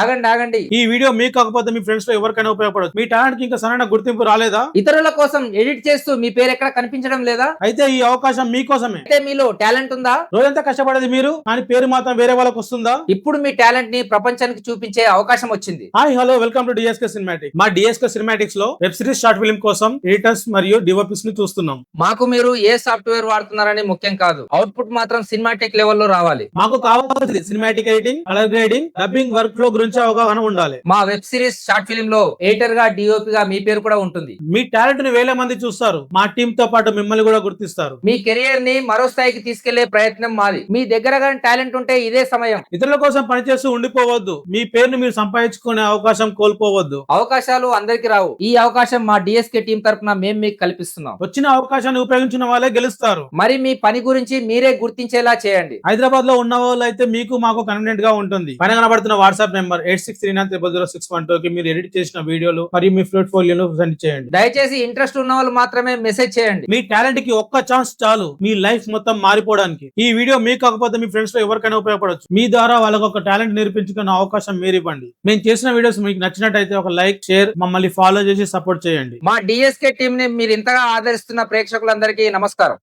ఆగండి ఆగండి. ఈ వీడియో మీకు కాకపోతే మీ ఫ్రెండ్స్ లో ఎవరికైనా ఉపయోగపడదు. మీ టాలెంట్ కి ఇంకా సరైన గుర్తింపు రాలేదా? ఇతరుల కోసం ఎడిట్ చేస్తూ మీ పేరు ఎక్కడ కనిపించడం లేదా? అయితే ఈ అవకాశం మీకోసమే. అయితే మీలో టాలెంట్ ఉందా? రోజంతా కష్టపడేది మీరు, కానీ పేరు మాత్రం వేరే వాళ్ళకి వస్తుందా? ఇప్పుడు మీ టాలెంట్ ని ప్రపంచానికి చూపించే అవకాశం వచ్చింది. Hi hello, welcome to DSK cinematic. మా డిఎస్కే సినిమాటిక్స్ లో వెబ్ సిరీస్, షార్ట్ ఫిల్మ్ కోసం ఎడిటర్స్ మరియు డిఓపిస్ ని చూస్తున్నాం. మాకు మీరు ఏ సాఫ్ట్వేర్ వాడుతున్నారని ముఖ్యం కాదు, అవుట్పుట్ మాత్రం సినిమాటిక్ లెవెల్లో రావాలి. మాకు కావాల్సింది cinematic editing, colour grading, dubbing work flow గురించి అవగాహన ఉండాలి. మా వెబ్ సిరీస్, షార్ట్ ఫిల్మ్ లో ఎడిటర్ గా, డిఓపి గా మీ పేరు కూడా ఉంటుంది. మీ టాలెంట్ ని వేల మంది చూస్తారు. మా టీమ్ తో పాటు మిమ్మల్ని కూడా గుర్తిస్తారు. మీ కెరియర్ ని మరో స్థాయికి తీసుకెళ్లే ప్రయత్నం మాది. మీ దగ్గర గాని టాలెంట్ ఉంటే ఇదే సమయం. ఇతరుల కోసం పనిచేస్తూ ఉండిపోవద్దు. మీ పేరుని మీరు సంపాదించుకునే అవకాశం కోల్పోవద్దు. అవకాశాలు అందరికి రావు. ఈ అవకాశం మా డిఎస్కే టీం తరపున మేము మీకు కల్పిస్తున్నాం. వచ్చిన అవకాశాన్ని ఉపయోగించిన వాళ్ళే గెలుస్తారు. మరి మీ పని గురించి మీరే గుర్తించేలా చేయండి. హైదరాబాద్ లో ఉన్న వాళ్ళు అయితే మీకు మాకు కన్వీనియంట్ గా ఉంటుంది. పైన కనబడుతున్న వాట్సాప్ నెంబర్ 8639000612 కి మీరు ఎడిట్ చేసిన వీడియోలు మరియు మీ పోర్ట్ఫోలియోను సెండ్ చేయండి. దయచేసి ఇంట్రెస్ట్ ఉన్న వాళ్ళు మాత్రమే మెసేజ్ చేయండి. మీ టాలెంట్ కి ఒక్క ఛాన్స్ చాలు మీ లైఫ్ మొత్తం మారిపోవడానికి. ఈ వీడియో మీకు కాకపోతే మీ ఫ్రెండ్స్ లో ఎవరికైనా ఉపయోగపడవచ్చు. మీ ద్వారా వాళ్ళకు ఒక టాలెంట్ నేర్పించుకునే అవకాశం మీరు ఇవ్వండి. మేము చేసిన వీడియోస్ మీకు నచ్చినట్టయితే ఒక లైక్, షేర్, మమ్మల్ని ఫాలో చేసి సపోర్ట్ చేయండి. మా డిఎస్కే టీం ని మీరు ఇంతగా ఆదరిస్తున్న ప్రేక్షకులందరికీ నమస్కారం.